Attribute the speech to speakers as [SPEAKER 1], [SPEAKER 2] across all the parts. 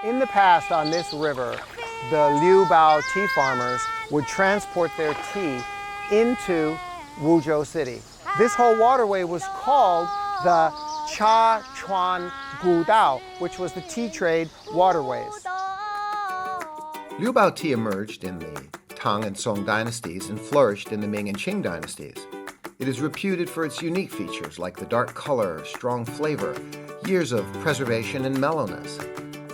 [SPEAKER 1] In the past on this river, the Liubao tea farmers would transport their tea into Wuzhou city. This whole waterway was called the Cha Chuan Gudao, which was the tea trade waterways.
[SPEAKER 2] Liubao tea emerged in the Tang and Song dynasties and flourished in the Ming and Qing dynasties. It is reputed for its unique features like the dark color, strong flavor, years of preservation and mellowness.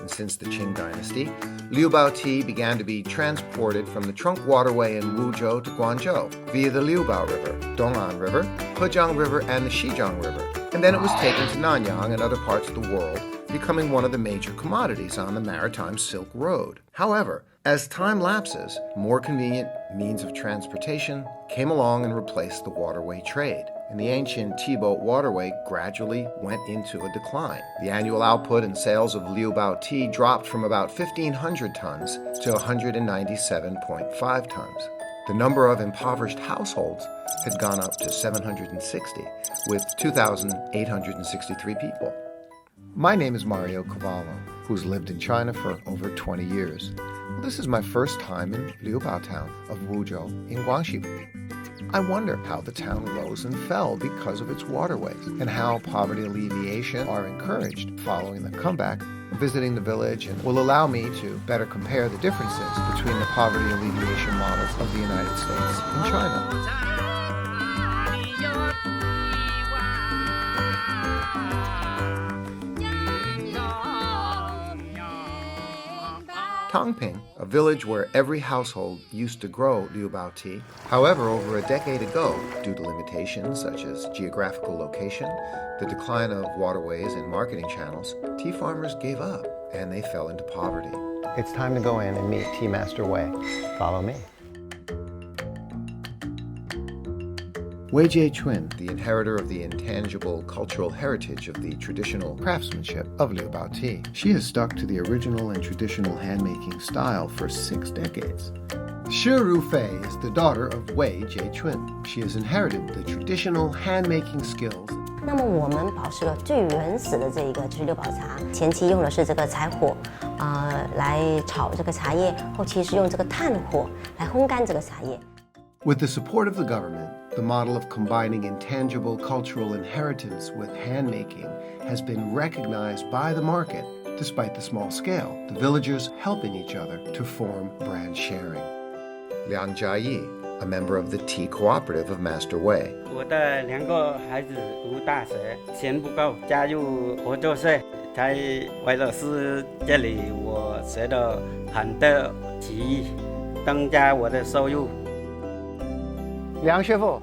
[SPEAKER 2] And since the Qing dynasty, Liubao tea began to be transported from the trunk waterway in Wuzhou to Guangzhou via the Liubao River, Dong'an River, Hejiang River, and the Xijiang River. And then it was taken to Nanyang and other parts of the world, becoming one of the major commodities on the maritime Silk Road. However, as time lapses, more convenient means of transportation came along and replaced the waterway trade, and the ancient tea-boat waterway gradually went into a decline. The annual output and sales of Liubao tea dropped from about 1,500 tons to 197.5 tons. The number of impoverished households had gone up to 760, with 2,863 people. My name is Mario Cavolo, who's lived in China for over 20 years. This is my first time in Liubao town of Wuzhou in Guangxi. I wonder how the town rose and fell because of its waterways, and how poverty alleviation are encouraged following the comeback. Visiting the village and will allow me to better compare the differences between the poverty alleviation models of the United States and China. Tangping, a village where every household used to grow Liubao tea. However, over a decade ago, due to limitations such as geographical location, the decline of waterways and marketing channels, tea farmers gave up and they fell into poverty.
[SPEAKER 1] It's time to go in and meet Tea Master Wei. Follow me.
[SPEAKER 2] Wei Jiechun, the inheritor of the intangible cultural heritage of the traditional craftsmanship of Liubao tea. She has stuck to the original and traditional handmaking style for 6 decades. Shi Rufei is the daughter of Wei Jiechun. She has inherited the traditional handmaking skills.
[SPEAKER 3] 那么我们保持了最原始的这一个就是六堡茶，前期用的是这个柴火，来炒这个茶叶，后期是用这个炭火来烘干这个茶叶。
[SPEAKER 2] With the support of the government, the model of combining intangible cultural inheritance with handmaking has been recognized by the market. Despite the small scale, the villagers helping each other to form brand sharing. Liang Jiayi, a member of the tea cooperative of Master Wei.
[SPEAKER 4] 我的2个孩子读大学，钱不够，加入合作社，在魏老师这里我学了很多技艺，增加我的收入。
[SPEAKER 1] 梁师傅，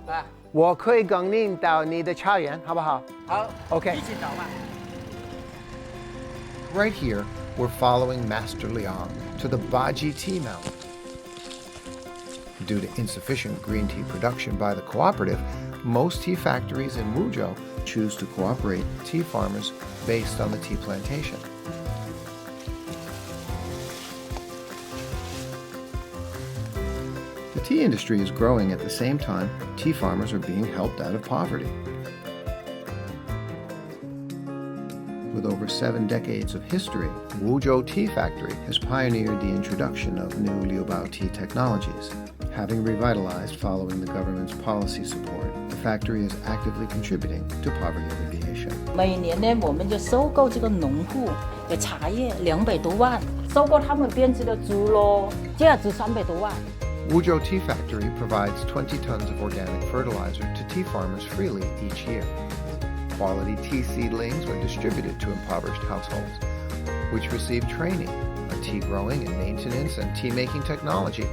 [SPEAKER 1] 我可以跟您到你的茶园，好不好？
[SPEAKER 4] 好
[SPEAKER 1] OK
[SPEAKER 4] 一起走吧。
[SPEAKER 2] Right here, we're following Master Liang to the Baji Tea Mountain. Due to insufficient green tea production by the cooperative, most tea factories in Wuzhou choose to cooperate with tea farmers based on the tea plantation. The tea industry is growing at the same time tea farmers are being helped out of poverty. With over 7 decades of history, Wuzhou Tea Factory has pioneered the introduction of new Liubao tea technologies. Having revitalized following the government's policy support, the factory is actively contributing to poverty alleviation.
[SPEAKER 5] 每年呢，我们就收购这个农户的茶叶200多万，收购他们编织的猪肉，价值300多万。
[SPEAKER 2] Wuzhou Tea Factory provides 20 tons of organic fertilizer to tea farmers freely each year. Quality tea seedlings are distributed to impoverished households, which receive training on tea growing and maintenance and tea making technology,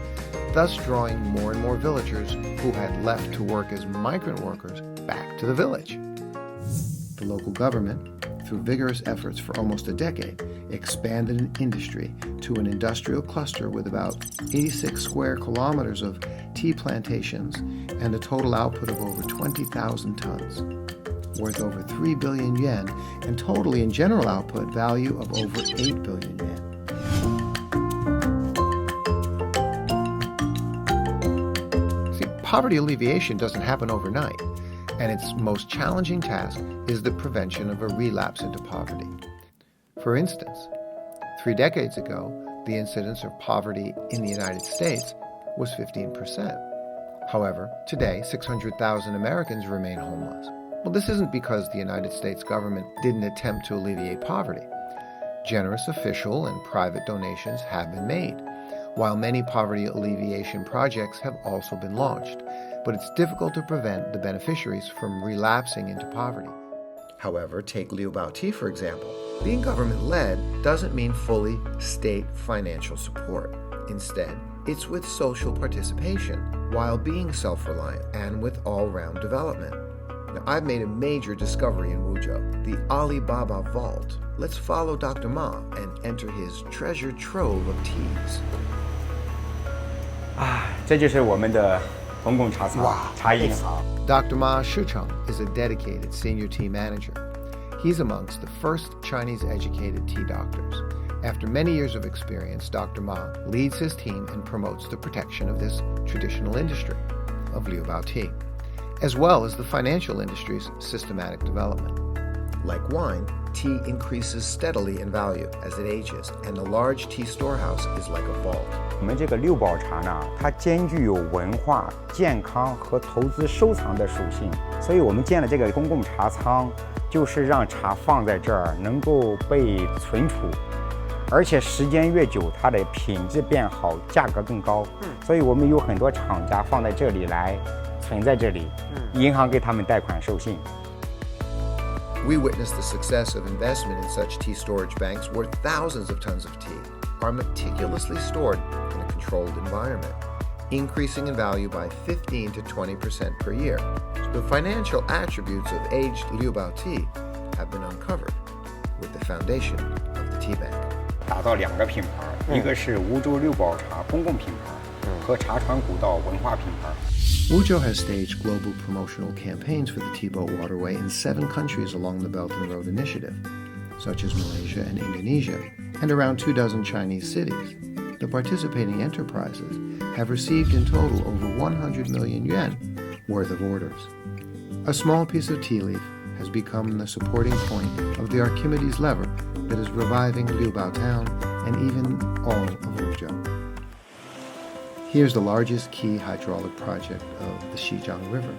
[SPEAKER 2] thus drawing more and more villagers who had left to work as migrant workers back to the village. The local government, through vigorous efforts for almost a decade, expanded an industry to an industrial cluster with about 86 square kilometers of tea plantations and a total output of over 20,000 tons, worth over 3 billion yen, and totally in general output value of over 8 billion yen. See, poverty alleviation doesn't happen overnight, and its most challenging task is the prevention of a relapse into poverty. For instance, 3 decades ago, the incidence of poverty in the United States was 15%. However, today, 600,000 Americans remain homeless. Well, this isn't because the United States government didn't attempt to alleviate poverty. Generous official and private donations have been made, while many poverty alleviation projects have also been launched. But it's difficult to prevent the beneficiaries from relapsing into poverty. However, take Liubao tea, for example. Being government-led doesn't mean fully state financial support. Instead, it's with social participation, while being self-reliant and with all-round development. Now, I've made a major discovery in Wuzhou, the Alibaba Vault. Let's follow Dr. Ma and enter his treasure trove of teas.
[SPEAKER 6] 这就是我们的公共茶厂茶艺。
[SPEAKER 2] Dr. Ma Shucheng is a dedicated senior tea manager. He's amongst the first Chinese-educated tea doctors. After many years of experience, Dr. Ma leads his team and promotes the protection of this traditional industry of Liubao tea, as well as the financial industry's systematic development. Like wine, tea increases steadily in value as it ages, and the large tea storehouse is like a vault.
[SPEAKER 6] 我们这个六宝茶呢，它兼具有文化、健康和投资收藏的属性，所以我们建了这个公共茶仓，就是让茶放在这儿能够被存储，而且时间越久，它的品质变好，价格更高。所以我们有很多厂家放在这里来存在这里，银行给他们贷款授信。
[SPEAKER 2] We witnessed the success of investment in such tea storage banks where thousands of tons of tea are meticulously stored in a controlled environment, increasing in value by 15 to 20% per year. The financial attributes of aged Liubao tea have been uncovered with the foundation of the tea bank.
[SPEAKER 6] 打造2个品牌，一个是梧州六宝茶公共品牌，和茶传古道文化品牌。
[SPEAKER 2] Wuzhou has staged global promotional campaigns for the tea boat waterway in 7 countries along the Belt and Road Initiative, such as Malaysia and Indonesia, and around 24 Chinese cities. The participating enterprises have received in total over 100 million yuan worth of orders. A small piece of tea leaf has become the supporting point of the Archimedes lever that is reviving Liubao town and even all of Wuzhou. Here's the largest key hydraulic project of the Xizang River.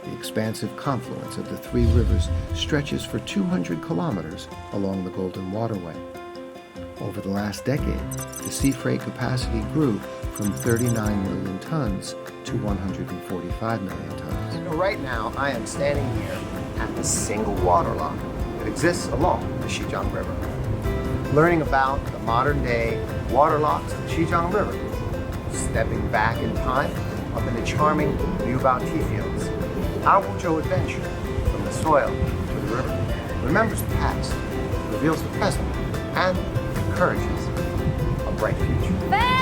[SPEAKER 2] The expansive confluence of the 3 rivers stretches for 200 kilometers along the Golden Waterway. Over the last decade, the sea freight capacity grew from 39 million tons to 145 million tons. Right now, I am standing here at the single water lock that exists along the Xizang River, learning about the modern-day water locks of the Xizang River. Stepping back in time up in the charming Liubao tea fields. Our Wuzhou adventure from the soil to the river remembers the past, reveals the present, and encourages a bright future.